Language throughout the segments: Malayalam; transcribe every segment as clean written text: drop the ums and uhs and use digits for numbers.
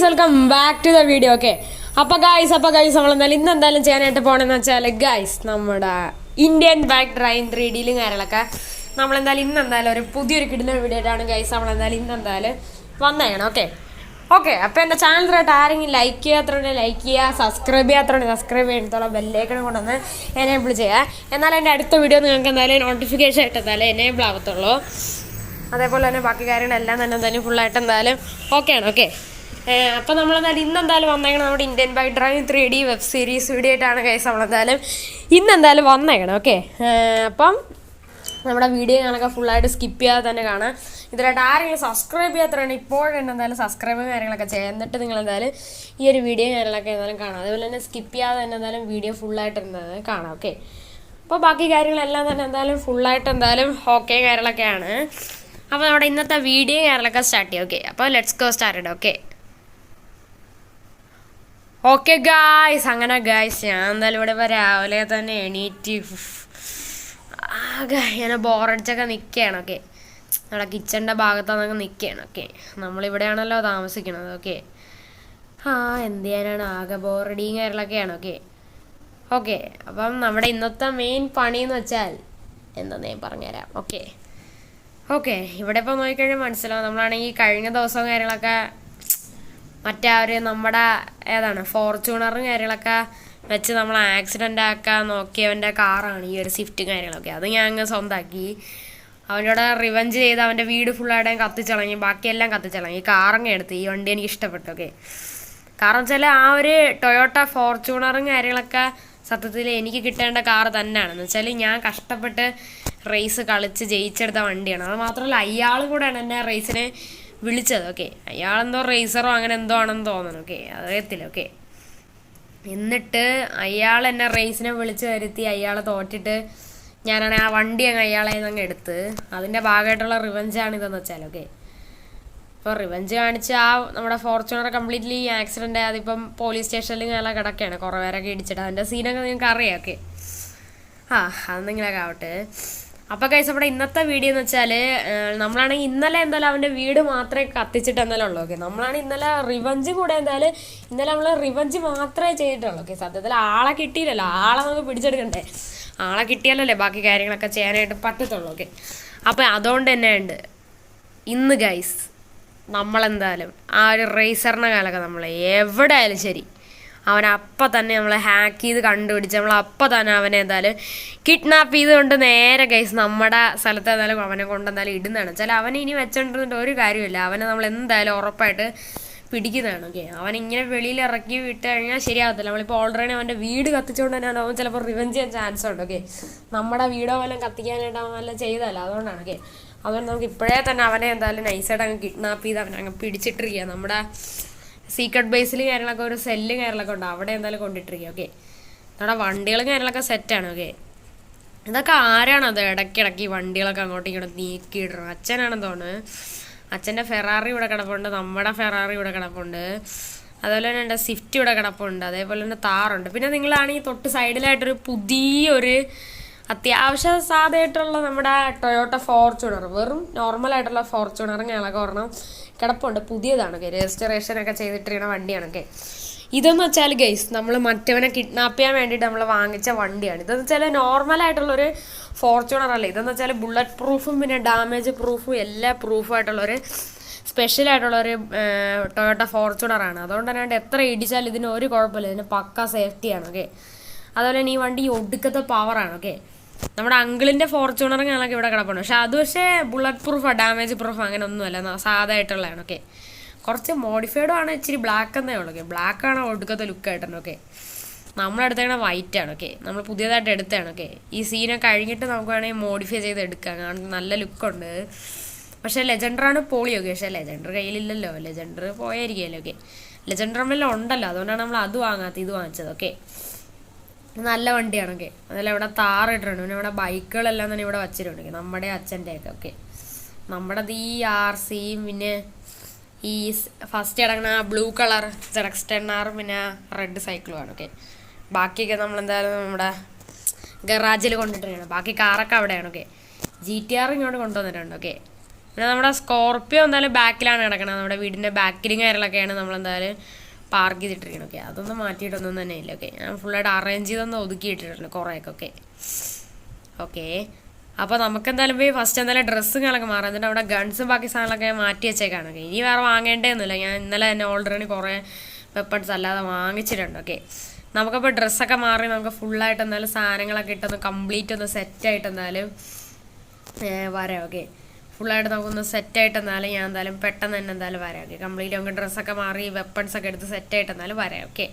Welcome back to the video. Okay, അപ്പോൾ ഗൈസ് നമ്മളെന്തായാലും ഇന്നെന്തായാലും ചെയ്യാനായിട്ട് പോകണമെന്ന് വെച്ചാൽ ഗൈസ് നമ്മുടെ ഇന്ത്യൻ ബൈക്ക് ഡ്രൈവിംഗ് 3Dയിലും കാര്യങ്ങളൊക്കെ നമ്മളെന്തായാലും ഇന്നെന്തായാലും ഒരു പുതിയൊരു കിടുന്ന വീഡിയോ ആയിട്ടാണ് ഗൈസ് നമ്മളെന്തായാലും ഇന്നെന്തായാലും വന്നേക്കണം. ഓക്കെ അപ്പോൾ എൻ്റെ ചാനൽ തൊട്ട് ആരെങ്കിലും ലൈക്ക് ചെയ്യാത്തതുകൊണ്ട് ലൈക്ക് ചെയ്യുക, സബ്സ്ക്രൈബ് ചെയ്യാത്തതുകൊണ്ട് സബ്സ്ക്രൈബ് ചെയ്യുന്നതോളം ബെല്ലൈക്കൺ കൊണ്ടുവന്ന് എനേബിൾ ചെയ്യുക. എന്നാൽ എൻ്റെ അടുത്ത വീഡിയോ നിങ്ങൾക്ക് എന്തായാലും നോട്ടിഫിക്കേഷൻ ആയിട്ട് എന്തായാലും എനേബിൾ ആവത്തുള്ളൂ. അതേപോലെ തന്നെ ബാക്കി കാര്യങ്ങളെല്ലാം തന്നെ എന്തായാലും ഫുള്ളായിട്ട് എന്തായാലും ഓക്കെയാണ്. അപ്പോൾ നമ്മളെന്തായാലും ഇന്നെന്തായാലും വന്നേക്കണം നമ്മുടെ Indian bike driving 3D web series video ആയിട്ടാണ് ഗൈസ് നമ്മളെന്തായാലും ഇന്നെന്തായാലും വന്നേക്കണം. അപ്പം നമ്മുടെ വീഡിയോ ഞാനൊക്കെ ഫുള്ളായിട്ട് സ്കിപ്പ് ചെയ്യാതെ തന്നെ കാണാം. ഇതിലായിട്ട് ആരെങ്കിലും സബ്സ്ക്രൈബ് ചെയ്യാത്തവരാണ് ഇപ്പോഴും എന്തായാലും സബ്സ്ക്രൈബ് കാര്യങ്ങളൊക്കെ ചെയ്യാം. എന്നിട്ട് നിങ്ങളെന്തായാലും ഈ ഒരു വീഡിയോ കാര്യങ്ങളൊക്കെ എന്തായാലും കാണാം. അതുപോലെ തന്നെ സ്കിപ്പ് ചെയ്യാതെ തന്നെ എന്തായാലും വീഡിയോ ഫുള്ളായിട്ട് എന്തായാലും കാണാം. അപ്പോൾ ബാക്കി കാര്യങ്ങളെല്ലാം തന്നെ എന്തായാലും ഫുള്ളായിട്ട് എന്തായാലും ഓക്കെ കാര്യങ്ങളൊക്കെയാണ്. അപ്പോൾ നമ്മുടെ ഇന്നത്തെ വീഡിയോ കാര്യങ്ങളൊക്കെ സ്റ്റാർട്ട് ചെയ്യാം. അപ്പോൾ let's go started. Okay guys, അങ്ങനെ ഗായ്സ് ഞാൻ എന്തായാലും ഇവിടെ ഇപ്പോൾ രാവിലെ തന്നെ എണീറ്റ് ആകെ ഞാൻ ബോറടിച്ചൊക്കെ നിൽക്കുകയാണ്. നമ്മുടെ കിച്ചണിൻ്റെ ഭാഗത്തൊക്കെ നിൽക്കുകയാണ്. നമ്മളിവിടെയാണല്ലോ താമസിക്കുന്നത്. എന്ത് ചെയ്യാനാണ്, ആകെ ബോറടിയും കാര്യങ്ങളൊക്കെയാണ്. അപ്പം നമ്മുടെ ഇന്നത്തെ മെയിൻ പണിയെന്ന് വെച്ചാൽ എന്താണെന്ന് ഞാൻ പറഞ്ഞുതരാം. ഇവിടെ ഇപ്പോൾ നോക്കിക്കഴിഞ്ഞാൽ മനസ്സിലാവും. നമ്മളാണെങ്കിൽ കഴിഞ്ഞ ദിവസവും കാര്യങ്ങളൊക്കെ നമ്മുടെ ഏതാണ് ഫോർച്യൂണറും കാര്യങ്ങളൊക്കെ വെച്ച് നമ്മൾ ആക്സിഡൻ്റ് ആക്കാൻ നോക്കിയവൻ്റെ കാറാണ് ഈ ഒരു സ്വിഫ്റ്റ് കാര്യങ്ങളൊക്കെ. അത് ഞാൻ അങ്ങ് സ്വന്തമാക്കി. അവനോട് റിവഞ്ച് ചെയ്ത് അവൻ്റെ വീട് ഫുള്ളായിട്ട് കത്തിച്ചിളങ്ങി, ബാക്കിയെല്ലാം കത്തിച്ചിളങ്ങി. കാറങ്ങ് എടുത്ത് ഈ വണ്ടി എനിക്ക് ഇഷ്ടപ്പെട്ടു. കാരണം വെച്ചാൽ ആ ഒരു ടൊയോട്ട ഫോർച്യൂണറും കാര്യങ്ങളൊക്കെ സത്യത്തിൽ എനിക്ക് കിട്ടേണ്ട കാറ് തന്നെയാണ്. എന്ന് വെച്ചാൽ ഞാൻ കഷ്ടപ്പെട്ട് റേസ് കളിച്ച് ജയിച്ചെടുത്ത വണ്ടിയാണ്. അത് മാത്രമല്ല അയാൾ കൂടെയാണ് എന്നെ റേസിനെ വിളിച്ചത്. അയാളെന്തോ റേസറോ അങ്ങനെ എന്തോ ആണെന്ന് തോന്നുന്നു. അറിയത്തില്ല. എന്നിട്ട് അയാൾ എന്നെ റേസിനെ വിളിച്ച് വരുത്തി. അയാൾ തോറ്റിട്ട് ഞാനാണെങ്കിൽ ആ വണ്ടി അങ്ങ് അയാളെ അങ്ങ് എടുത്ത് അതിൻ്റെ ഭാഗമായിട്ടുള്ള റിവഞ്ചാണ് ഇതെന്ന് വെച്ചാൽ. അപ്പോൾ റിവഞ്ച് കാണിച്ച് ആ നമ്മുടെ ഫോർച്യൂണർ കംപ്ലീറ്റ്ലി ആക്സിഡൻ്റ് ആയി അതിപ്പം പോലീസ് സ്റ്റേഷനിൽ നല്ല കിടക്കുകയാണ്. കുറേ പേരൊക്കെ ഇടിച്ചിട്ട് അതിൻ്റെ സീനൊക്കെ നിങ്ങൾക്ക് അറിയാം. അതെന്തെങ്കിലുമൊക്കെ ആവട്ടെ. അപ്പോൾ ഗൈസ് നമ്മുടെ ഇന്നത്തെ വീഡിയോ എന്ന് വെച്ചാൽ നമ്മളാണെങ്കിൽ ഇന്നലെ എന്തായാലും അവൻ്റെ വീട് മാത്രമേ കത്തിച്ചിട്ട് എന്തായാലും ഉള്ളൂ. നമ്മളാണെങ്കിൽ ഇന്നലെ റിവഞ്ച് കൂടെ എന്തായാലും ഇന്നലെ നമ്മൾ റിവഞ്ച് മാത്രമേ ചെയ്തിട്ടുള്ളൂ. സത്യത്തിൽ ആളെ കിട്ടിയില്ലല്ലോ, ആളെ നമുക്ക് പിടിച്ചെടുക്കണ്ടേ. ആളെ കിട്ടിയാലല്ലേ ബാക്കി കാര്യങ്ങളൊക്കെ ചെയ്യാനായിട്ട് പറ്റത്തുള്ളൂ. അപ്പോൾ അതുകൊണ്ട് തന്നെ ഉണ്ട് ഇന്ന് ഗൈസ് നമ്മളെന്തായാലും ആ ഒരു റേസറിൻ്റെ കാലൊക്കെ നമ്മൾ എവിടെ ആയാലും ശരി അവനപ്പം തന്നെ നമ്മൾ ഹാക്ക് ചെയ്ത് കണ്ടുപിടിച്ച് നമ്മളപ്പം തന്നെ അവനെ എന്തായാലും കിഡ്നാപ്പ് ചെയ്തുകൊണ്ട് നേരെ ഗൈസ് നമ്മുടെ സ്ഥലത്ത് എന്തായാലും അവനെ കൊണ്ടെന്തായാലും ഇടുന്നതാണ്. വെച്ചാൽ അവനെ ഇനി വെച്ചോണ്ടിരുന്നിട്ട് ഒരു കാര്യമില്ല. അവനെ നമ്മൾ എന്തായാലും ഉറപ്പായിട്ട് പിടിക്കുന്നതാണ്. അവനിങ്ങനെ വെളിയിൽ ഇറക്കി വിട്ട് കഴിഞ്ഞാൽ ശരിയാകത്തില്ല. നമ്മളിപ്പോൾ ഓൾറെഡി അവൻ്റെ വീട് കത്തിച്ചുകൊണ്ട് തന്നെ അവൻ ചിലപ്പോൾ റിവഞ്ച് ചെയ്യാൻ ചാൻസ് ഉണ്ട്. നമ്മുടെ വീടോ വല്ലതും കത്തിക്കാനായിട്ട് അവൻ വല്ലതും ചെയ്തല്ല. അതുകൊണ്ടാണ്. അതുകൊണ്ട് നമുക്ക് ഇപ്പോഴേ തന്നെ അവനെ എന്തായാലും നൈസായിട്ട് അങ്ങ് കിഡ്നാപ്പ് ചെയ്ത് അവനെ അങ്ങ് പിടിച്ചിട്ടിരിക്കുക. നമ്മുടെ സീക്രട്ട് ബേസിൽ കാര്യങ്ങളൊക്കെ ഒരു സെല്ല് കാര്യങ്ങളൊക്കെ ഉണ്ട്, അവിടെ എന്തായാലും കൊണ്ടിട്ടിരിക്കുക. നമ്മുടെ വണ്ടികളും കാര്യങ്ങളൊക്കെ സെറ്റാണ്. ഇതൊക്കെ ആരാണത് ഇടയ്ക്കിടയ്ക്ക് ഈ വണ്ടികളൊക്കെ അങ്ങോട്ടും ഇങ്ങോട്ടും നീക്കിയിടുന്നത്? അച്ഛനാണെന്ന് തോന്നുന്നു. അച്ഛൻ്റെ ഫെറാറി ഇവിടെ കിടപ്പുണ്ട്, നമ്മുടെ ഫെറാറി ഇവിടെ കിടപ്പുണ്ട്, അതുപോലെ തന്നെ എൻ്റെ സ്വിഫ്റ്റ് ഇവിടെ കിടപ്പുണ്ട്, അതേപോലെ തന്നെ താറുണ്ട്. പിന്നെ നിങ്ങളാണെങ്കിൽ തൊട്ട് സൈഡിലായിട്ടൊരു പുതിയൊരു അത്യാവശ്യം സാധായിട്ടുള്ള നമ്മുടെ ടൊയോട്ട ഫോർച്യൂണർ, വെറും നോർമലായിട്ടുള്ള ഫോർച്യൂണറും ഞങ്ങളൊക്കെ ഒരെണ്ണം കിടപ്പുണ്ട്. പുതിയതാണ്. രജിസ്ട്രേഷനൊക്കെ ചെയ്തിട്ടിരിക്കുന്ന വണ്ടിയാണ്. ഇതെന്ന് വെച്ചാൽ ഗൈസ് നമ്മൾ മറ്റവനെ കിഡ്നാപ്പ് ചെയ്യാൻ വേണ്ടിയിട്ട് നമ്മൾ വാങ്ങിച്ച വണ്ടിയാണ്. ഇതെന്ന് വെച്ചാൽ നോർമലായിട്ടുള്ളൊരു ഫോർച്യൂണർ അല്ല. ഇതെന്ന് വെച്ചാൽ ബുള്ളറ്റ് പ്രൂഫും പിന്നെ ഡാമേജ് പ്രൂഫും എല്ലാ പ്രൂഫായിട്ടുള്ളൊരു സ്പെഷ്യലായിട്ടുള്ളൊരു ടൊയോട്ട ഫോർച്യൂണറാണ്. അതുകൊണ്ട് തന്നെ എത്ര ഇടിച്ചാലും ഇതിന് ഒരു കുഴപ്പമില്ല, ഇതിന് പക്ക സേഫ്റ്റിയാണ്. അതുപോലെ തന്നെ ഈ വണ്ടി ഒടുക്കത്തെ പവറാണ്. നമ്മുടെ അങ്കിളിൻ്റെ ഫോർച്യൂണർ ഞങ്ങളൊക്കെ ഇവിടെ കിടപ്പുണ്ട്. പക്ഷെ ബുള്ളറ്റ് പ്രൂഫോ ഡാമേജ് പ്രൂഫോ അങ്ങനെ ഒന്നുമല്ല, സാധായിട്ടുള്ളതാണ്. കുറച്ച് മോഡിഫൈഡും ആണ്, ഇച്ചിരി ബ്ലാക്ക് എന്നേ ഉള്ളൂ. ബ്ലാക്കാണ് ഒടുക്കത്തെ ലുക്കായിട്ടാണ്. നമ്മളെടുത്തേക്കണ വൈറ്റാണ്. നമ്മൾ പുതിയതായിട്ട് എടുത്തതാണ്. ഈ സീനൊക്കെ കഴിഞ്ഞിട്ട് നമുക്ക് വേണമെങ്കിൽ മോഡിഫൈ ചെയ്ത് എടുക്കാം. കാരണം നല്ല ലുക്കുണ്ട്. പക്ഷേ ലെജൻഡറാണ് പൊളി. പക്ഷേ ലെജൻഡർ കയ്യിലില്ലല്ലോ, ലെജൻഡർ പോയായിരിക്കുമല്ലോ. ലെജൻഡർ എല്ലാം ഉണ്ടല്ലോ, അതുകൊണ്ടാണ് നമ്മൾ അത് വാങ്ങാത്തത്, ഇത് വാങ്ങിച്ചത്. നല്ല വണ്ടിയാണ്. അതല്ല ഇവിടെ താറിട്ടിട്ടുണ്ട്. പിന്നെ ഇവിടെ ബൈക്കുകളെല്ലാം തന്നെ ഇവിടെ വച്ചിട്ടുണ്ട്, നമ്മുടെ അച്ഛൻ്റെയൊക്കെ. നമ്മുടെ ഈ RCയും പിന്നെ ഈ ഫസ്റ്റ് കിടക്കുന്ന ബ്ലൂ കളർ ZX10R പിന്നെ റെഡ് സൈക്കിളുമാണ്. ബാക്കിയൊക്കെ നമ്മളെന്തായാലും നമ്മുടെ ഗറാജിൽ കൊണ്ടിട്ടിരിക്കണം. ബാക്കി കാറൊക്കെ അവിടെയാണ്. GTR ഇങ്ങോട്ട് കൊണ്ടുവന്നിട്ടുണ്ട്. പിന്നെ നമ്മുടെ സ്കോർപ്പിയോ എന്തായാലും ബാക്കിലാണ് കിടക്കണത്. നമ്മുടെ വീടിൻ്റെ ബാക്കിലും കാര്യങ്ങളൊക്കെയാണ് നമ്മളെന്തായാലും പാർക്ക് ചെയ്തിട്ടിരിക്കണം. ഓക്കെ, അതൊന്നും മാറ്റിയിട്ടൊന്നും തന്നെ ഇല്ല. ഓക്കെ, ഞാൻ ഫുള്ളായിട്ട് അറേഞ്ച് ചെയ്തൊന്ന് ഒതുക്കിയിട്ടിട്ടുണ്ട് കുറേയൊക്കെ. ഓക്കെ, അപ്പോൾ നമുക്കെന്തായാലും പോയി ഫസ്റ്റ് എന്തായാലും ഡ്രസ്സും കാര്യങ്ങളൊക്കെ മാറാം. എന്നിട്ട് അവിടെ ഗൺസും ബാക്കി സാധനങ്ങളൊക്കെ മാറ്റി വെച്ചേക്കാണ്. ഓക്കെ, ഇനി വേറെ വാങ്ങേണ്ടതൊന്നുമില്ല. ഞാൻ ഇന്നലെ തന്നെ ഓൾറെഡി കുറേ വെപ്പൺസ് അല്ലാതെ വാങ്ങിച്ചിട്ടുണ്ട്. ഓക്കെ, നമുക്കപ്പോൾ ഡ്രസ്സൊക്കെ മാറി നമുക്ക് ഫുള്ളായിട്ട് എന്തായാലും സാധനങ്ങളൊക്കെ ഇട്ടൊന്ന് കംപ്ലീറ്റ് ഒന്ന് സെറ്റായിട്ട് എന്തായാലും വരാം. ഓക്കെ, ഫുള്ളായിട്ട് നമുക്കൊന്ന് സെറ്റായിട്ട് എന്നാലും ഞാൻ എന്തായാലും പെട്ടെന്ന് തന്നെ എന്തായാലും വരാം. ഓക്കെ, കംപ്ലീറ്റ് നമുക്ക് ഡ്രസ്സൊക്കെ മാറി വെപ്പൺസൊക്കെ എടുത്ത് സെറ്റായിട്ട് എന്നാലും വരാം. ഓക്കെ,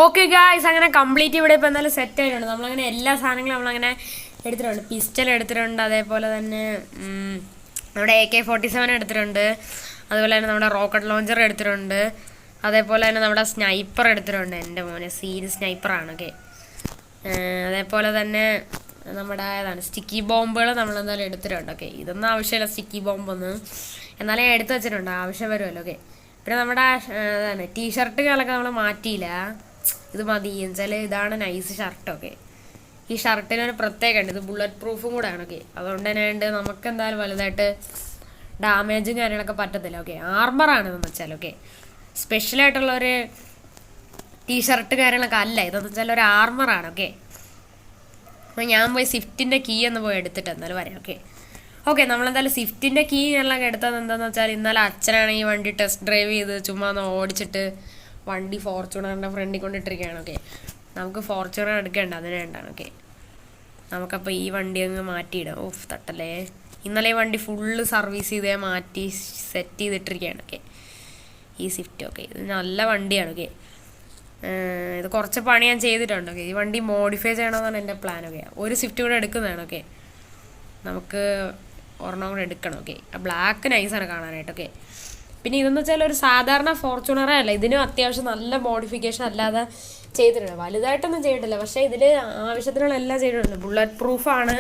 ഓക്കെ ഗായ്സ്, അങ്ങനെ കംപ്ലീറ്റ് ഇവിടെ ഇപ്പോൾ എന്തായാലും സെറ്റ് ആയിട്ടുണ്ട്. നമ്മളങ്ങനെ എല്ലാ സാധനങ്ങളും നമ്മളങ്ങനെ എടുത്തിട്ടുണ്ട്. പിസ്റ്റൽ എടുത്തിട്ടുണ്ട്, അതേപോലെ തന്നെ നമ്മുടെ AK-47 എടുത്തിട്ടുണ്ട്, അതുപോലെ തന്നെ നമ്മുടെ റോക്കറ്റ് ലോഞ്ചർ എടുത്തിട്ടുണ്ട്, അതേപോലെ തന്നെ നമ്മുടെ സ്നൈപ്പർ എടുത്തിട്ടുണ്ട്. എൻ്റെ മോനെ സീരിയസ് സ്നൈപ്പറാണ്. ഓക്കെ, അതേപോലെ തന്നെ നമ്മുടെ ഏതാണ് സ്റ്റിക്കി ബോംബുകൾ നമ്മളെന്തായാലും എടുത്തിട്ടുണ്ട്. ഓക്കെ, ഇതൊന്നും ആവശ്യമില്ല സ്റ്റിക്കി ബോംബൊന്നും, എന്നാലും ഞാൻ എടുത്ത് വെച്ചിട്ടുണ്ട്, ആവശ്യം വരുമല്ലോ. ഓക്കെ, പിന്നെ നമ്മുടെ അതാണ് ടീഷർട്ടുകളൊക്കെ നമ്മൾ മാറ്റിയില്ല, ഇത് മതി എന്നുവെച്ചാൽ ഇതാണ് നൈസ് ഷർട്ടൊക്കെ. ഈ ഷർട്ടിനൊരു പ്രത്യേകമുണ്ട്, ഇത് ബുള്ളറ്റ് പ്രൂഫും കൂടെ ആണ്. ഓക്കെ, അതുകൊണ്ട് തന്നെ ഉണ്ട് നമുക്ക് എന്തായാലും വലുതായിട്ട് ഡാമേജും കാര്യങ്ങളൊക്കെ പറ്റത്തില്ല. ഓക്കെ, ആർമറാണെന്ന് വെച്ചാൽ. ഓക്കെ, സ്പെഷ്യലായിട്ടുള്ളൊരു ടീഷർട്ട് കാര്യങ്ങളൊക്കെ അല്ല, ഇതെന്ന് വെച്ചാൽ ഒരു ആർമറാണ്. ഓക്കെ, അപ്പോൾ ഞാൻ പോയി സ്വിഫ്റ്റിൻ്റെ കീ ഒന്ന് പോയി എടുത്തിട്ട് എന്തായാലും വരാം. ഓക്കെ, ഓക്കെ, നമ്മളെന്തായാലും സ്വിഫ്റ്റിൻ്റെ കീ കാര്യങ്ങളൊക്കെ എടുത്തത് എന്താണെന്ന് വെച്ചാൽ ഇന്നലെ അച്ഛനാണ് ഈ വണ്ടി ടെസ്റ്റ് ഡ്രൈവ് ചെയ്ത് ചുമ്മാ ഒന്ന് ഓടിച്ചിട്ട് വണ്ടി ഫോർച്യൂണറിൻ്റെ ഫ്രണ്ടിൽ കൊണ്ടിട്ടിരിക്കുകയാണ്. ഓക്കെ, നമുക്ക് ഫോർച്യൂണർ എടുക്കേണ്ട, അതിന് വേണ്ടാണ്. ഓക്കെ, നമുക്കപ്പോൾ ഈ വണ്ടി അങ്ങ് മാറ്റിയിടാം. ഓഫ് തട്ടല്ലേ, ഇന്നലെ ഈ വണ്ടി ഫുള്ള് സർവീസ് ചെയ്തേ മാറ്റി സെറ്റ് ചെയ്തിട്ടിരിക്കുകയാണ്. ഓക്കെ, ഈ സ്വിഫ്റ്റ്. ഓക്കെ, ഇത് നല്ല വണ്ടിയാണ്. ഓക്കെ, ഇത് കുറച്ച് പണി ഞാൻ ചെയ്തിട്ടുണ്ട്. ഓക്കെ, ഈ വണ്ടി മോഡിഫൈ ചെയ്യണമെന്നാണ് എൻ്റെ പ്ലാൻ. ഓക്കെ, ഒരു സ്വിഫ്റ്റ് കൂടെ എടുക്കുന്നതാണ്. ഓക്കെ, നമുക്ക് ഒരെണ്ണം കൂടെ എടുക്കണം. ഓക്കെ, ബ്ലാക്ക് നൈസാണ് കാണാനായിട്ട്. ഓക്കെ, പിന്നെ ഇതെന്ന് വെച്ചാൽ ഒരു സാധാരണ ഫോർച്യൂണറേ അല്ല, ഇതിനും അത്യാവശ്യം നല്ല മോഡിഫിക്കേഷൻ അല്ലാതെ ചെയ്തിട്ടുണ്ട്. വലുതായിട്ടൊന്നും ചെയ്തിട്ടില്ല, പക്ഷേ ഇതിൽ ആവശ്യത്തിനുള്ള എല്ലാം ചെയ്തിട്ടുണ്ട്. ബുള്ളറ്റ് പ്രൂഫാണ്,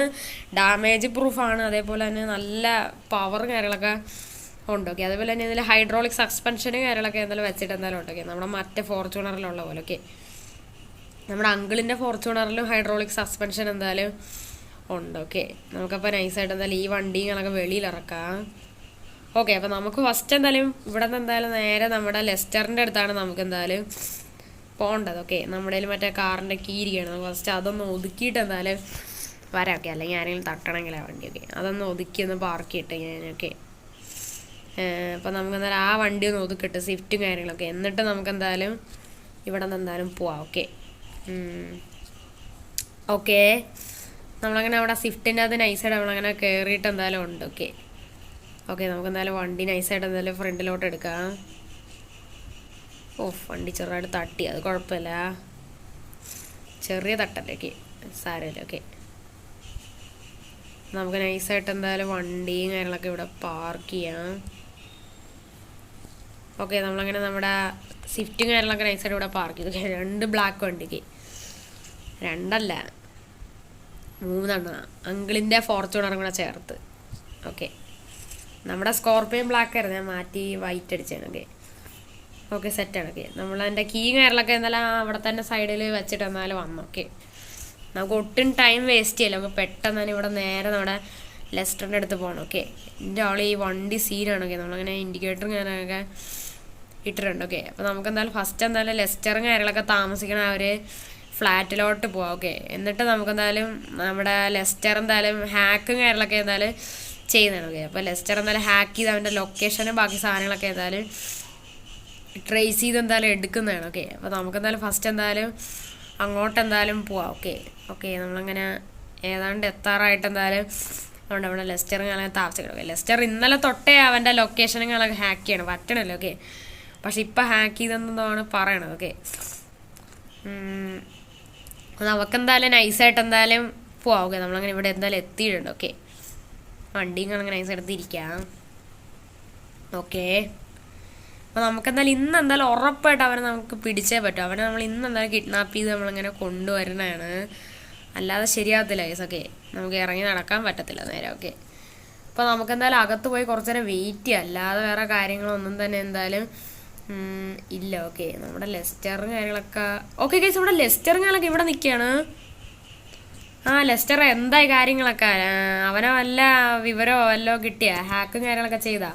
ഡാമേജ് പ്രൂഫാണ്, അതേപോലെ തന്നെ നല്ല പവർ കാര്യങ്ങളൊക്കെ ഉണ്ട്. ഓക്കെ, അതേപോലെ തന്നെ ഇതിൽ ഹൈഡ്രോളിക് സസ്പെൻഷനും കാര്യങ്ങളൊക്കെ എന്തായാലും വെച്ചിട്ട് എന്തായാലും ഉണ്ട്. ഓക്കെ, നമ്മുടെ മറ്റേ ഫോർച്യൂണറിലുള്ള പോലെ. ഓക്കെ, നമ്മുടെ അങ്കിളിൻ്റെ ഫോർച്യൂണറിലും ഹൈഡ്രോളിക് സസ്പെൻഷൻ എന്തായാലും ഉണ്ട്. ഓക്കെ, നമുക്കപ്പോൾ നൈസായിട്ട് എന്തായാലും ഈ വണ്ടികളൊക്കെ വെളിയിലിറക്കാം. ഓക്കെ, അപ്പോൾ നമുക്ക് ഫസ്റ്റ് എന്തായാലും ഇവിടെ നിന്ന് എന്തായാലും നേരെ നമ്മുടെ ലെസ്റ്ററിൻ്റെ അടുത്താണ് നമുക്ക് എന്തായാലും പോകേണ്ടത്. ഓക്കെ, നമ്മുടെ മറ്റേ കാറിൻ്റെ കീ ഇരിക്കുകയാണ്, നമുക്ക് ഫസ്റ്റ് അതൊന്ന് ഒതുക്കിയിട്ട് എന്തായാലും വരാം. ഓക്കെ, അല്ലെങ്കിൽ ആരെങ്കിലും തട്ടണമെങ്കിലാ വണ്ടി. ഓക്കെ, അതൊന്ന് ഒതുക്കി ഒന്ന് പാർക്ക് ചെയ്തിട്ട് ഞാനൊക്കെ അപ്പോൾ നമുക്ക് എന്തായാലും ആ വണ്ടി ഒന്ന് ഒതുക്കിട്ട് സ്വിഫ്റ്റും കാര്യങ്ങളൊക്കെ, എന്നിട്ട് നമുക്ക് എന്തായാലും ഇവിടെ നിന്ന് എന്തായാലും പോവാം. ഓക്കെ, ഓക്കെ, നമ്മളങ്ങനെ അവിടെ സ്വിഫ്റ്റിൻ്റെ അത് നൈസായിട്ട് നമ്മളങ്ങനെ കയറിയിട്ട് എന്തായാലും ഉണ്ട്. ഓക്കെ, ഓക്കെ, നമുക്ക് എന്തായാലും വണ്ടി നൈസായിട്ട് എന്തായാലും ഫ്രണ്ടിലോട്ട് എടുക്കാം. ഓ, വണ്ടി ചെറുതായിട്ട് തട്ടി, അത് കുഴപ്പമില്ല, ചെറിയ തട്ടല്ലേ. ഓക്കെ, സാരമില്ല. ഓക്കെ, നമുക്ക് നൈസായിട്ട് എന്തായാലും വണ്ടിയും കാര്യങ്ങളൊക്കെ ഇവിടെ പാർക്ക് ചെയ്യാം. ഓക്കെ, നമ്മളങ്ങനെ നമ്മുടെ സ്വിഫ്റ്റും കാര്യങ്ങളൊക്കെ നൈസായിട്ട് ഇവിടെ പാർക്ക് ചെയ്തു. രണ്ട് ബ്ലാക്ക് വണ്ടിക്ക്, രണ്ടല്ല 3 അങ്കിളിൻ്റെ ഫോർച്യൂണറും കൂടെ ചേർത്ത്. ഓക്കെ, നമ്മുടെ സ്കോർപ്പിയോ ബ്ലാക്ക് ആയിരുന്നു, ഞാൻ മാറ്റി വൈറ്റ് അടിച്ചാണ്. ഓക്കെ, ഓക്കെ, സെറ്റാണ്. ഓക്കെ, നമ്മളതിൻ്റെ കീ കാര്യങ്ങളൊക്കെ എന്തായാലും അവിടെ തന്നെ സൈഡിൽ വെച്ചിട്ട് എന്നാലും വന്നു. ഓക്കെ, നമുക്ക് ഒട്ടും ടൈം വേസ്റ്റ് ചെയ്യില്ല, നമുക്ക് പെട്ടെന്ന് തന്നെ ഇവിടെ നേരെ നമ്മുടെ ലെസ്റ്ററിൻ്റെ അടുത്ത് പോകണം. ഓക്കെ, എൻ്റെ ആൾ ഈ വണ്ടി സീനാണ്. ഓക്കെ, നമ്മളങ്ങനെ ഇൻഡിക്കേറ്ററും കാര്യങ്ങളൊക്കെ ഇട്ടിട്ടുണ്ട്. ഓക്കെ, അപ്പോൾ നമുക്ക് എന്തായാലും ഫസ്റ്റ് എന്തായാലും ലെസ്റ്ററും കാര്യങ്ങളൊക്കെ താമസിക്കണ ആ ഒരു ഫ്ലാറ്റിലോട്ട് പോവാം. ഓക്കെ, എന്നിട്ട് നമുക്ക് എന്തായാലും നമ്മുടെ ലെസ്റ്റർ എന്തായാലും ഹാക്കും കാര്യങ്ങളൊക്കെ എന്തായാലും ചെയ്യുന്നതാണ്. ഓക്കെ, അപ്പോൾ ലെസ്റ്റർ എന്തായാലും ഹാക്ക് ചെയ്ത് അവൻ്റെ ലൊക്കേഷനും ബാക്കി സാധനങ്ങളൊക്കെ എന്തായാലും ട്രേസ് ചെയ്ത് എന്തായാലും എടുക്കുന്നതാണ്. ഓക്കെ, അപ്പോൾ നമുക്ക് എന്തായാലും ഫസ്റ്റ് എന്തായാലും അങ്ങോട്ട് എന്തായാലും പോവാം. ഓക്കെ, ഓക്കെ, നമ്മളങ്ങനെ ഏതാണ്ട് എത്താറായിട്ട് എന്തായാലും അതുകൊണ്ട് അവിടെ ലെസ്റ്റർ അങ്ങനെ താമസിക്കണം. ഓക്കെ, ലെസ്റ്റർ ഇന്നലെ തൊട്ടേ അവൻ്റെ ലൊക്കേഷനും കാര്യങ്ങളൊക്കെ ഹാക്ക് ചെയ്യണം, പറ്റണല്ലോ. ഓക്കെ, പക്ഷെ ഇപ്പം ഹാക്ക് ചെയ്തെന്നാണ് പറയണത്. ഓക്കെ, നമുക്കെന്തായാലും നൈസായിട്ട് എന്തായാലും പോവാം. ഓക്കെ, നമ്മളങ്ങനെ ഇവിടെ എന്തായാലും എത്തിയിട്ടുണ്ട്. ഓക്കെ, വണ്ടിയും അങ്ങനെ നൈസായിട്ട് ഇരിക്കാം. ഓക്കെ, അപ്പോൾ നമുക്കെന്തായാലും ഇന്ന് എന്തായാലും ഉറപ്പായിട്ട് അവനെ നമുക്ക് പിടിച്ചേ പറ്റും. അവനെ നമ്മൾ ഇന്ന് എന്തായാലും കിഡ്നാപ്പ് ചെയ്ത് നമ്മളിങ്ങനെ കൊണ്ടുവരണതാണ്, അല്ലാതെ ശരിയാകത്തില്ല ഗൈസ്. ഓക്കെ, നമുക്ക് ഇറങ്ങി നടക്കാൻ പറ്റത്തില്ല നേരെ. ഓക്കെ, അപ്പോൾ നമുക്കെന്തായാലും അകത്ത് പോയി കുറച്ച് നേരം വെയിറ്റ് ചെയ്യാം, അല്ലാതെ വേറെ കാര്യങ്ങളൊന്നും തന്നെ എന്തായാലും ഇല്ല. ഓക്കെ, നമ്മുടെ ലെസ്റ്ററും കാര്യങ്ങളൊക്കെ ഓക്കെ ഗൈസ്. ഇവിടെ ലെസ്റ്ററും കാര്യങ്ങളൊക്കെ ഇവിടെ നിൽക്കുകയാണ്. ലെസ്റ്റർ എന്തായി കാര്യങ്ങളൊക്കെ? അവനോ വല്ല വിവരമോ വല്ലോ കിട്ടിയ ഹാക്കും കാര്യങ്ങളൊക്കെ ചെയ്താ?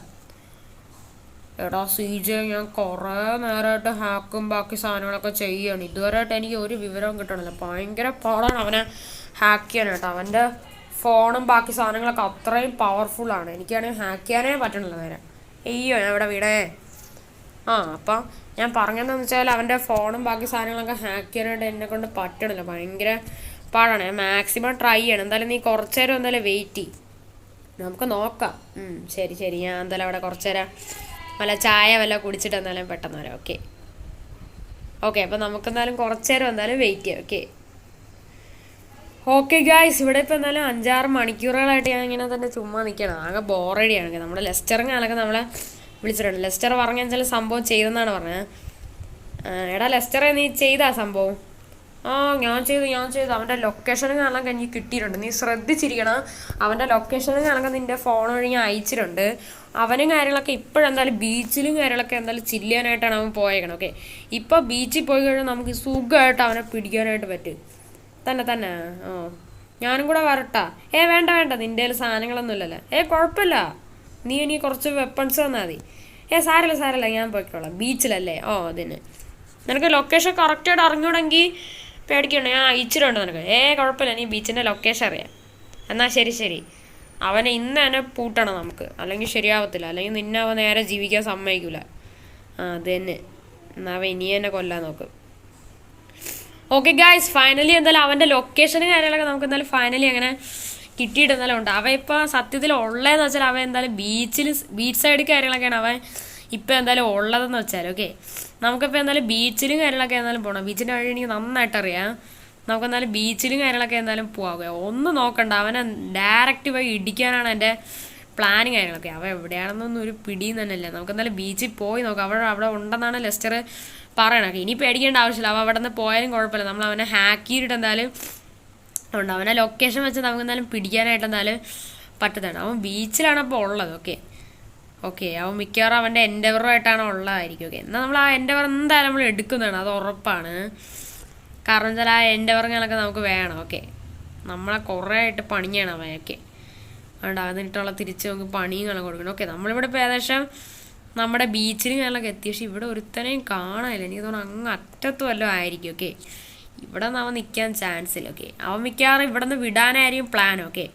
എടാ CJ, ഞാൻ കുറേ നേരമായിട്ട് ഹാക്കും ബാക്കി സാധനങ്ങളൊക്കെ ചെയ്യാണ്. ഇതുവരെയായിട്ട് എനിക്ക് ഒരു വിവരവും കിട്ടണില്ല. ഭയങ്കര പാടാണ് അവനെ ഹാക്ക് ചെയ്യാനായിട്ട്. അവൻ്റെ ഫോണും ബാക്കി സാധനങ്ങളൊക്കെ അത്രയും പവർഫുള്ളാണ്. എനിക്കാണെങ്കിൽ ഹാക്ക് ചെയ്യാനേ പറ്റണില്ല നേരെ. അയ്യോ, ഞാൻ ഇവിടെ വീടേ. അപ്പം ഞാൻ പറഞ്ഞതെന്ന് വെച്ചാൽ അവൻ്റെ ഫോണും ബാക്കി സാധനങ്ങളൊക്കെ ഹാക്ക് ചെയ്യാനായിട്ട് എന്നെ കൊണ്ട് പറ്റണില്ല. ഭയങ്കര പാടാണ്. ഞാൻ മാക്സിമം ട്രൈ ചെയ്യണം. എന്തായാലും നീ കുറച്ച് നേരം എന്തായാലും വെയിറ്റ് ചെയ്യും, നമുക്ക് നോക്കാം. ശരി ശരി, ഞാൻ എന്തായാലും അവിടെ കുറച്ച് നേരം വല്ല ചായ വല്ല കുടിച്ചിട്ട് എന്തായാലും പെട്ടെന്ന് വരാം. ഓക്കെ ഓക്കെ, അപ്പം നമുക്ക് എന്തായാലും കുറച്ച് നേരം എന്തായാലും വെയിറ്റ് ചെയ്യാം. ഓക്കെ ഓക്കെ ഗായ്സ്, ഇവിടെ ഇപ്പോൾ എന്തായാലും 5-6 മണിക്കൂറുകളായിട്ട് ഞാൻ ഇങ്ങനെ തന്നെ ചുമ്മാ നിൽക്കണം. ആകെ ബോറടിയാണ്. നമ്മുടെ ലെസ്റ്ററും കാലൊക്കെ നമ്മളെ വിളിച്ചിട്ടുണ്ട്. ലെസ്റ്റർ പറഞ്ഞ ചില സംഭവം ചെയ്തെന്നാണ് പറഞ്ഞത്. എടാ ലെസ്റ്ററെ, നീ ചെയ്താ സംഭവം? ഞാൻ ചെയ്തു. അവൻ്റെ ലൊക്കേഷനും കാണാൻ എനിക്ക് കിട്ടിയിട്ടുണ്ട്. നീ ശ്രദ്ധിച്ചിരിക്കണം. അവൻ്റെ ലൊക്കേഷനും കാണാൻ നിൻ്റെ ഫോൺ വഴി ഞാൻ അയച്ചിട്ടുണ്ട്. അവനും കാര്യങ്ങളൊക്കെ ഇപ്പോഴെന്തായാലും ബീച്ചിലും കാര്യങ്ങളൊക്കെ എന്തായാലും ചില്ലാനായിട്ടാണ് അവൻ പോയേക്കണം. ഓക്കെ, ഇപ്പോൾ ബീച്ചിൽ പോയി കഴിഞ്ഞാൽ നമുക്ക് സുഖമായിട്ട് അവനെ പിടിക്കാനായിട്ട് പറ്റും. തന്നെ ഞാനും കൂടെ വരട്ടാ? വേണ്ട നിൻ്റെ കയ്യിൽ സാധനങ്ങളൊന്നും ഇല്ലല്ലോ. കുഴപ്പമില്ല, നീ ഇനി കുറച്ച് വെപ്പൺസ് തന്നാൽ മതി. സാരമില്ല, ഞാൻ പോയിക്കോളാം. ബീച്ചിലല്ലേ? അതിന് നിനക്ക് ലൊക്കേഷൻ കറക്റ്റായിട്ട് അറിഞ്ഞൂടെങ്കിൽ പേടിക്കണ്ട, ഞാൻ അയച്ചിട്ടുണ്ട് നിനക്ക്. കുഴപ്പമില്ല, നീ ബീച്ചിൻ്റെ ലൊക്കേഷൻ അറിയാം. എന്നാൽ ശരി, അവനെ ഇന്ന് തന്നെ പൂട്ടണം നമുക്ക്, അല്ലെങ്കിൽ ശരിയാവത്തില്ല. അല്ലെങ്കിൽ നിന്നെ അവൻ നേരെ ജീവിക്കാൻ സമ്മതിക്കില്ല. അത് തന്നെ. എന്നാൽ അവൻ ഇനി തന്നെ കൊല്ലാൻ നോക്കും. ഓക്കെ ഗായ്സ്, ഫൈനലി എന്തായാലും അവൻ്റെ ലൊക്കേഷനും കാര്യങ്ങളൊക്കെ നമുക്ക് എന്തായാലും ഫൈനലി അങ്ങനെ കിട്ടിയിട്ട് എന്തായാലും ഉണ്ട്. അവൻ ഇപ്പോൾ സത്യത്തിൽ ഉള്ളതെന്ന് വെച്ചാൽ അവൻ എന്തായാലും ബീച്ച് സൈഡ് കാര്യങ്ങളൊക്കെയാണ് അവൻ ഇപ്പം എന്തായാലും ഉള്ളതെന്ന് വെച്ചാൽ. ഓക്കെ, നമുക്കിപ്പോൾ എന്തായാലും ബീച്ചിലും കാര്യങ്ങളൊക്കെ എന്തായാലും പോകണം. ബീച്ചിൻ്റെ വഴി എനിക്ക് നന്നായിട്ട് അറിയാം. നമുക്കെന്തായാലും ബീച്ചിലും കാര്യങ്ങളൊക്കെ എന്തായാലും പോവുക. ഒന്നും നോക്കണ്ട, അവനെ ഡയറക്റ്റ് പോയി ഇടിക്കാനാണ് എൻ്റെ പ്ലാനിങ് കാര്യങ്ങളൊക്കെ. അവൻ എവിടെയാണെന്നൊന്നും ഒരു പിടിയും തന്നെ ഇല്ല. നമുക്കെന്തായാലും ബീച്ചിൽ പോയി നോക്കാം. അവിടെ ഉണ്ടെന്നാണ് ലെസ്റ്റർ പറയണത്. ഇനി പേടിക്കേണ്ട ആവശ്യമില്ല. അവൻ അവിടെ നിന്ന് പോയാലും കുഴപ്പമില്ല. നമ്മൾ അവനെ ഹാക്ക് ചെയ്തിട്ട് എന്തായാലും ഉണ്ട്. അവനെ ലൊക്കേഷൻ വെച്ച് നമുക്ക് എന്തായാലും പിടിക്കാനായിട്ട് എന്തായാലും പറ്റുന്നതാണ്. അവൻ ബീച്ചിലാണ് അപ്പോൾ ഉള്ളത്. ഓക്കെ, അവൻ മിക്കവാറും അവൻ്റെ എൻഡവറുമായിട്ടാണ് ഉള്ളതായിരിക്കും. ഓക്കെ, എന്നാൽ നമ്മൾ ആ എൻഡവർ എന്തായാലും നമ്മൾ എടുക്കുന്നതാണ്, അത് ഉറപ്പാണ്. കാരണം വെച്ചാൽ ആ എൻഡവറുകളൊക്കെ നമുക്ക് വേണം. ഓക്കെ, നമ്മളെ കുറേ ആയിട്ട് പണിയാണ് അവയൊക്കെ. അതുകൊണ്ട് അതിനിട്ടുള്ള തിരിച്ച് നമുക്ക് പണിയും കാണാൻ കൊടുക്കണം. ഓക്കെ, നമ്മളിവിടെ ഇപ്പോൾ ഏകദേശം നമ്മുടെ ബീച്ചിലും കാര്യങ്ങളൊക്കെ എത്തി. പക്ഷെ ഇവിടെ ഒരുത്തനെയും കാണാനില്ല. എനിക്ക് തോന്നുന്നു അങ്ങ് അറ്റത്തും വല്ലതും ആയിരിക്കും. ഓക്കെ, ഇവിടെ നിന്ന് അവൻ നിൽക്കാൻ ചാൻസ് ഇല്ല. ഓക്കെ, അവൻ മിക്കവാറും ഇവിടെ നിന്ന് വിടാനായിരിക്കും പ്ലാൻ. ഓക്കെ,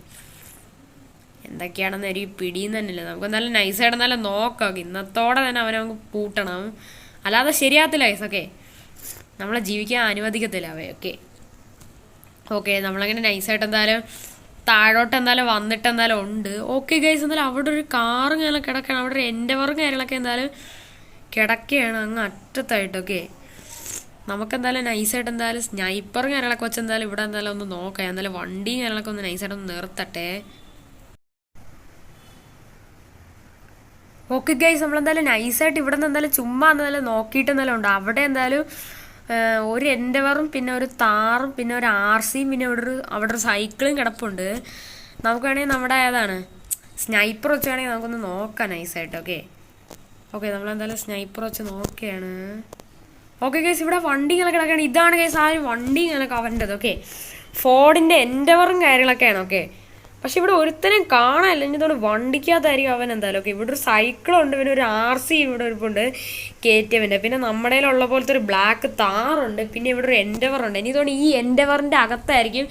എന്തൊക്കെയാണെന്ന് ഒരു പിടിയും തന്നെ ഇല്ല. നമുക്ക് എന്തായാലും നൈസായിട്ട് എന്തായാലും നോക്കാം. ഇന്നത്തോടെ തന്നെ അവനെ നമുക്ക് പൂട്ടണം, അല്ലാതെ ശരിയാകത്തില്ല ഗൈസ്. ഓക്കെ, നമ്മളെ ജീവിക്കാൻ അനുവദിക്കത്തില്ല അവയൊക്കെ. ഓക്കെ, നമ്മളങ്ങനെ നൈസായിട്ട് എന്തായാലും താഴോട്ട് എന്തായാലും വന്നിട്ട് എന്തായാലും ഉണ്ട്. ഓക്കെ ഗൈസ്, എന്തായാലും അവിടെ ഒരു കാറും കാര്യങ്ങളൊക്കെ കിടക്കുകയാണ്. അവിടെ ഒരു എൻഡവറും കാര്യങ്ങളൊക്കെ എന്തായാലും കിടക്കുകയാണ് അങ്ങ് അറ്റത്തായിട്ട്. ഓക്കെ, നമുക്കെന്തായാലും നൈസായിട്ട് എന്തായാലും സ്നൈപ്പറും കാര്യങ്ങളൊക്കെ വെച്ച് എന്തായാലും ഇവിടെ എന്തായാലും ഒന്ന് നോക്കാം. എന്തായാലും വണ്ടിയും കാര്യങ്ങളൊക്കെ ഒന്ന് നൈസായിട്ട് ഒന്ന് നിർത്തട്ടെ. ഓക്കെ ഗൈസ്, നമ്മളെന്തായാലും നൈസായിട്ട് ഇവിടെ നിന്ന് എന്തായാലും ചുമ്മാ എന്തായാലും നോക്കിയിട്ട് എന്തായാലും ഉണ്ട്. അവിടെ എന്തായാലും ഒരു എൻഡവറും പിന്നെ ഒരു താറും പിന്നെ ഒരു RCയും പിന്നെ അവിടെ ഒരു സൈക്കിളും കിടപ്പുണ്ട്. നമുക്ക് വേണമെങ്കിൽ നമ്മുടെ ഏതാണ് സ്നൈപ്പർ വെച്ച് വേണമെങ്കിൽ നമുക്കൊന്ന് നോക്കാം നൈസായിട്ട്. ഓക്കെ, നമ്മളെന്തായാലും സ്നൈപ്പർ വെച്ച് നോക്കുകയാണ്. ഓക്കെ ഗൈസ്, ഇവിടെ വണ്ടികളൊക്കെ കിടക്കുകയാണ്. ഇതാണ് ഗൈസ് ആ ഒരു വണ്ടി ഇങ്ങനെ കവറിൻ്റെത്. ഓക്കെ, ഫോർഡിൻ്റെ എൻഡവറും കാര്യങ്ങളൊക്കെയാണ്. ഓക്കെ, പക്ഷെ ഇവിടെ ഒരുത്തനും കാണാനില്ല. ഇനി ഇതോടെ വണ്ടിക്കകത്തായിരിക്കും അവൻ എന്തായാലും. ഓക്കെ, ഇവിടെ ഒരു സൈക്കിളുണ്ട്, പിന്നെ ഒരു RC ഇവിടെ ഒരുപ്പുണ്ട് KTMൻ്റെ. പിന്നെ നമ്മുടെ കയ്യിലുള്ള പോലത്തെ ഒരു ബ്ലാക്ക് താറുണ്ട്. പിന്നെ ഇവിടെ ഒരു എൻഡവറുണ്ട്. ഇനി ഇതോടെ ഈ എൻഡവറിൻ്റെ അകത്തായിരിക്കും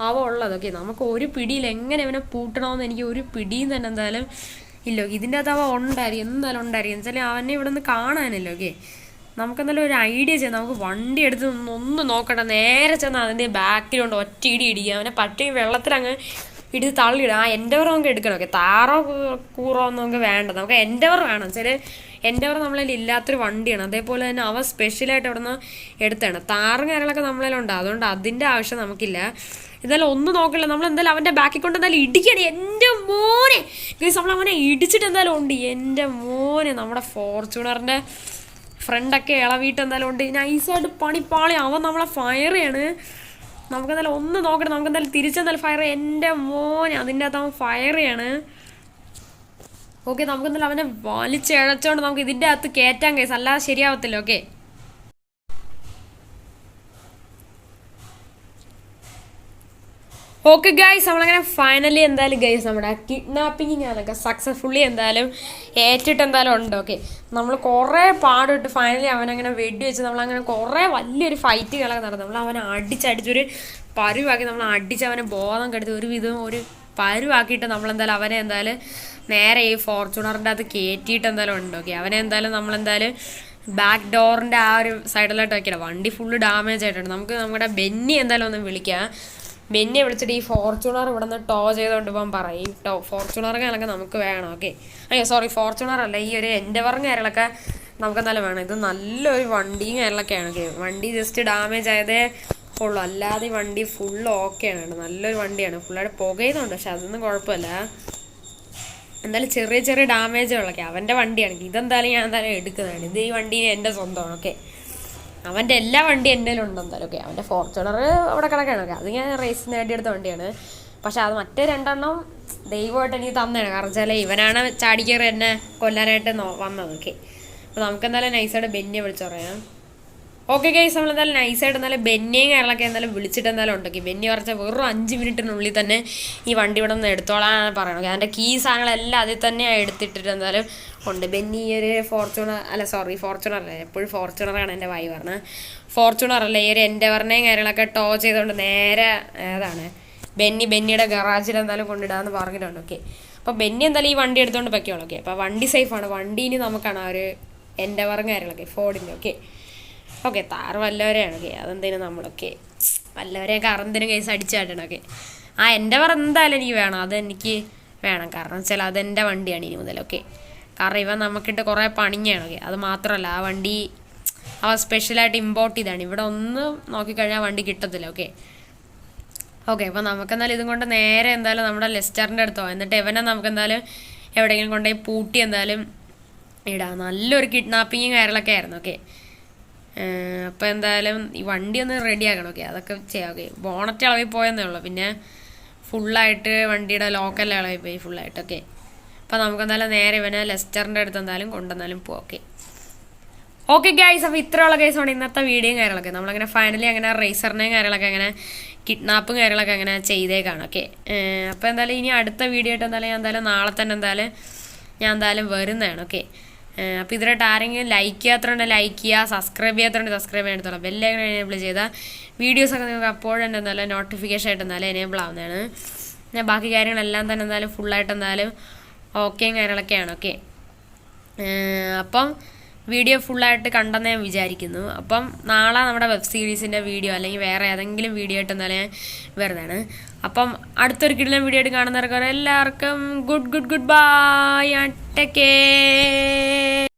അവ ഉള്ളത്. ഓക്കെ, നമുക്ക് ഒരു പിടിയിൽ എങ്ങനെ ഇവനെ പൂട്ടണമെന്ന് എനിക്ക് ഒരു പിടിയും തന്നെ എന്തായാലും ഇല്ല. ഇതിൻ്റെ അകത്ത് അവ ഉണ്ടായിരിക്കും, എന്തായാലും ഉണ്ടായിരിക്കും. എന്നുവെച്ചാൽ അവനെ ഇവിടെ നിന്ന് കാണാനില്ല. ഓക്കെ, നമുക്കെന്തായാലും ഒരു ഐഡിയ ചെയ്യാം. നമുക്ക് വണ്ടി എടുത്ത് ഒന്ന് നോക്കട്ടെ. നേരെ ചെന്ന് അതിൻ്റെ ബാക്കിലുണ്ട് ഒറ്റ ഇടിക്കുക. അവനെ പട്ടി വെള്ളത്തിലങ്ങ് ഇടിച്ച് തള്ളിയിടുക. ആ എൻഡവർ നമുക്ക് എടുക്കണം. ഓക്കെ, താറോ കൂറോ ഒന്നും നമുക്ക് വേണ്ട, നമുക്ക് എൻഡവർ വേണം. ചില എൻഡവർ നമ്മളതിൽ ഇല്ലാത്തൊരു വണ്ടിയാണ്. അതേപോലെ തന്നെ അവ സ്പെഷ്യലായിട്ട് അവിടെ നിന്ന് എടുത്താണ്. താറും കാര്യങ്ങളൊക്കെ നമ്മളതിലുണ്ട്, അതുകൊണ്ട് അതിൻ്റെ ആവശ്യം നമുക്കില്ല. എന്തായാലും ഒന്നും നോക്കില്ല, നമ്മളെന്തായാലും അവൻ്റെ ബാക്കിൽ കൊണ്ട് എന്തായാലും ഇടിക്കണം. എൻ്റെ മോനെ ഗൈസ്, നമ്മളവനെ ഇടിച്ചിട്ട് എന്തായാലും ഉണ്ട്. എൻ്റെ മോനെ, നമ്മുടെ ഫോർച്യൂണറിൻ്റെ ഫ്രണ്ടൊക്കെ ഇളവിയിട്ട് എന്തായാലും ഉണ്ട്. നൈസായിട്ട് പണിപ്പാളി. അവൻ നമ്മളെ ഫയർ ചെയ്യാണ്. നമുക്കെന്തായാലും ഒന്ന് നോക്കണം. നമുക്കെന്തായാലും തിരിച്ചെന്തായാലും ഫയർ ചെയ്യാം. എൻ്റെ മോനെ, അതിൻ്റെ അകത്ത് അവൻ ഫയർ ചെയ്യാണ്. ഓക്കെ, നമുക്ക് എന്തായാലും അവനെ വലിച്ചിഴച്ചോണ്ട് നമുക്ക് ഇതിൻ്റെ അകത്ത് കയറ്റാൻ കേസ്, അല്ലാതെ ശരിയാവത്തില്ല. ഓക്കെ, ഓക്കെ ഗൈസ്, നമ്മളങ്ങനെ ഫൈനലി എന്തായാലും ഗൈസ് നമ്മുടെ കിഡ്നാപ്പിങ് ഞാനൊക്കെ സക്സസ്ഫുള്ളി എന്തായാലും ഏറ്റിട്ട് എന്തായാലും ഉണ്ട്. ഓക്കെ, നമ്മൾ കുറേ പാടിട്ട് ഫൈനലി അവനങ്ങനെ വെടി വെച്ച് നമ്മളങ്ങനെ കുറേ വലിയൊരു ഫൈറ്റുകളൊക്കെ നടന്നു. നമ്മൾ അവനെ അടിച്ചടിച്ചൊരു പരുവാക്കി, നമ്മൾ അടിച്ച് അവനെ ബോധം കെടുത്ത് ഒരു പരുവാക്കിയിട്ട് നമ്മളെന്തായാലും അവനെ എന്തായാലും നേരെ ഈ ഫോർച്യൂണറിൻ്റെ അകത്ത് കയറ്റിയിട്ട് എന്തായാലും ഉണ്ട്. ഓക്കെ, അവനെ എന്തായാലും നമ്മളെന്തായാലും ബാക്ക് ഡോറിൻ്റെ ആ ഒരു സൈഡിലോട്ട് വയ്ക്കണം. വണ്ടി ഫുള്ള് ഡാമേജ് ആയിട്ടുണ്ട്. നമുക്ക് നമ്മുടെ ബെന്നി എന്തായാലും ഒന്ന് വിളിക്കാം. ബെന്നിയെ വിളിച്ചിട്ട് ഈ ഫോർച്യൂണർ ഇവിടെ നിന്ന് ടോ ചെയ്തുകൊണ്ട് പോകാൻ പറയും. ഫോർച്യൂണർ കാര്യങ്ങളൊക്കെ നമുക്ക് വേണം. ഓക്കെ, അയ്യോ സോറി, ഫോർച്യൂണർ അല്ല, ഈ ഒരു എൻഡവറും കാര്യങ്ങളൊക്കെ നമുക്ക് എന്തായാലും വേണം. ഇത് നല്ലൊരു വണ്ടിയും കാര്യങ്ങളൊക്കെയാണ്. ഓക്കെ, വണ്ടി ജസ്റ്റ് ഡാമേജ് ആയതേ ഉള്ളൂ, അല്ലാതെ ഈ വണ്ടി ഫുള്ള് ഓക്കെയാണ്. നല്ലൊരു വണ്ടിയാണ്, ഫുള്ളായിട്ട് പുകയുന്നുണ്ട്, പക്ഷെ അതൊന്നും കുഴപ്പമില്ല. എന്തായാലും ചെറിയ ചെറിയ ഡാമേജുകളൊക്കെ അവൻ്റെ വണ്ടിയാണെങ്കിൽ ഇതെന്തായാലും ഞാൻ എന്തായാലും എടുക്കുന്നതാണ്. ഇത് ഈ വണ്ടി എൻ്റെ സ്വന്തമാണ്. ഓക്കെ, അവൻ്റെ എല്ലാ വണ്ടി എൻ്റെ ഉണ്ട് എന്തായാലും. ഓക്കെ, അവൻ്റെ ഫോർച്യൂണർ അവിടെ കിടക്കുകയാണ്. ഓക്കെ, അത് ഞാൻ റേസ് നേടിയെടുത്ത വണ്ടിയാണ്. പക്ഷെ അത് മറ്റേ രണ്ടെണ്ണം ദൈവമായിട്ട് എനിക്ക് തന്നെയാണ്. കാരണം വെച്ചാൽ ഇവനാണ് ചാടിക്കയറി എന്നെ കൊല്ലാനായിട്ട് വന്നത്. ഓക്കെ, അപ്പോൾ നമുക്ക് എന്തായാലും നൈസായിട്ട് ബെന്നിയെ വിളിച്ചു പറയാം. ഓക്കെ ഗൈസ്, നമ്മൾ എന്തായാലും നൈസായിട്ട് എന്തായാലും ബെന്നിയും കാര്യങ്ങളൊക്കെ എന്തായാലും വിളിച്ചിട്ട് എന്തായാലും ഉണ്ടെങ്കിൽ ബെന്നി പറഞ്ഞാൽ വെറും 5 മിനിറ്റിനുള്ളിൽ തന്നെ ഈ വണ്ടി ഇവിടെ നിന്ന് എടുത്തോളാനാണ് പറയണത്. അതിൻ്റെ കീ സാധനങ്ങളെല്ലാം അതിൽ തന്നെ എടുത്തിട്ടിട്ട് എന്തായാലും ഉണ്ട്. ബെന്നി ഈ ഒരു ഫോർച്യൂണർ അല്ല, എപ്പോഴും ഫോർച്യൂണറാണ് എൻ്റെ വായി പറഞ്ഞത്. ഫോർച്യൂണർ അല്ല, ഈ ഒരു എൻഡവറിനെയും കാര്യങ്ങളൊക്കെ ടോ ചെയ്തുകൊണ്ട് നേരെ ഏതാണ് ബെന്നിയുടെ ഗറാജിൽ എന്തായാലും കൊണ്ടിടാമെന്ന് പറഞ്ഞിട്ടുണ്ട്. ഓക്കെ, അപ്പോൾ ബെന്നി എന്തായാലും ഈ വണ്ടി എടുത്തുകൊണ്ട് പൊയ്ക്കോളൂ. ഓക്കെ, അപ്പോൾ വണ്ടി സേഫാണ്. വണ്ടീന് നമുക്കാണ് ആ ഒരു എൻഡവറും കാര്യങ്ങളൊക്കെ ഫോർഡിൻ്റെ. ഓക്കെ, ഓക്കെ, താറ് വല്ലവരെയാണ്. ഓക്കെ, അതെന്തേലും നമ്മളൊക്കെ വല്ലവരെയൊക്കെ അറന്തിനും കേസ് അടിച്ചാട്ടണം. ഓക്കെ, ആ എൻഡവർ എന്തായാലും എനിക്ക് വേണം, അതെനിക്ക് വേണം. കാരണം വെച്ചാൽ അതെൻ്റെ വണ്ടിയാണ് ഇനി മുതൽ. ഓക്കെ, കാരണം ഇവ നമുക്കിട്ട് കുറേ പണിഞ്ഞാണ്. ഓക്കെ, അത് മാത്രമല്ല ആ വണ്ടി അവ സ്പെഷ്യലായിട്ട് ഇമ്പോർട്ട് ചെയ്താണ്. ഇവിടെ ഒന്ന് നോക്കിക്കഴിഞ്ഞാൽ വണ്ടി കിട്ടത്തില്ല. ഓക്കെ, അപ്പോൾ നമുക്കെന്തായാലും ഇതും കൊണ്ട് നേരെ എന്തായാലും നമ്മുടെ ലെസ്റ്ററിൻ്റെ അടുത്തോ, എന്നിട്ട് ഇവനെ നമുക്കെന്തായാലും എവിടെയെങ്കിലും കൊണ്ടുപോയി പൂട്ടി എന്തായാലും ഇടാം. നല്ലൊരു കിഡ്നാപ്പിങ്ങും കാര്യങ്ങളൊക്കെ ആയിരുന്നു. ഓക്കെ, അപ്പോൾ എന്തായാലും ഈ വണ്ടി ഒന്ന് റെഡി ആക്കണം. ഓക്കെ, അതൊക്കെ ചെയ്യാം. ഓക്കെ, ബോണറ്റ് ഇളവി പോയെന്നേ ഉള്ളൂ, പിന്നെ ഫുള്ളായിട്ട് വണ്ടിയുടെ ലോക്കൽ ഇളവി പോയി ഫുള്ളായിട്ട്. ഓക്കെ, അപ്പോൾ നമുക്കെന്തായാലും നേരെ ഇവനെ ലെസ്റ്ററിൻ്റെ അടുത്ത് എന്തായാലും കൊണ്ടുവന്നാലും പോവാം. ഓക്കെ ഗൈസ്, അപ്പോൾ ഇത്രയുള്ള കേസാണ് ഇന്നത്തെ വീഡിയോയും കാര്യങ്ങളൊക്കെ. നമ്മളങ്ങനെ ഫൈനലി അങ്ങനെ റേസറിനെയും കാര്യങ്ങളൊക്കെ അങ്ങനെ കിഡ്നാപ്പും കാര്യങ്ങളൊക്കെ അങ്ങനെ ചെയ്തേക്കാണ്. ഓക്കെ, അപ്പോൾ എന്തായാലും ഇനി അടുത്ത വീഡിയോ ആയിട്ട് എന്തായാലും ഞാൻ എന്തായാലും നാളെ തന്നെ ഞാൻ എന്തായാലും വരുന്നതാണ്. ഓക്കെ, അപ്പോൾ ഇതിനായിട്ട് ആരെങ്കിലും ലൈക്ക് ചെയ്യാത്തതുകൊണ്ട് ലൈക്ക് ചെയ്യുക, സബ്സ്ക്രൈബ് ചെയ്യാത്തതുകൊണ്ട് സബ്സ്ക്രൈബ് ചെയ്യാൻ ബെല്ലൈക്കൺ എനേബിൾ ചെയ്താൽ വീഡിയോസൊക്കെ നിങ്ങൾക്ക് അപ്പോഴും എന്തായാലും നോട്ടിഫിക്കേഷൻ ആയിട്ട് എന്തായാലും എനേബിൾ ആവുന്നതാണ്. ഞാൻ ബാക്കി കാര്യങ്ങളെല്ലാം തന്നെ എന്തായാലും ഫുള്ളായിട്ട് എന്തായാലും ഓക്കെയും കാര്യങ്ങളൊക്കെയാണ്. ഓക്കെ, അപ്പം വീഡിയോ ഫുള്ളായിട്ട് കണ്ടെന്ന് ഞാൻ വിചാരിക്കുന്നു. അപ്പം നാളെ നമ്മുടെ വെബ് സീരീസിൻ്റെ വീഡിയോ അല്ലെങ്കിൽ വേറെ ഏതെങ്കിലും വീഡിയോ ആയിട്ട് എന്തായാലും ഞാൻ വരുന്നതാണ്. അപ്പം അടുത്തൊരു കിടിലൻ വീഡിയോ ആയിട്ട് കാണുന്നവർക്ക് എല്ലാവർക്കും good bye and take care.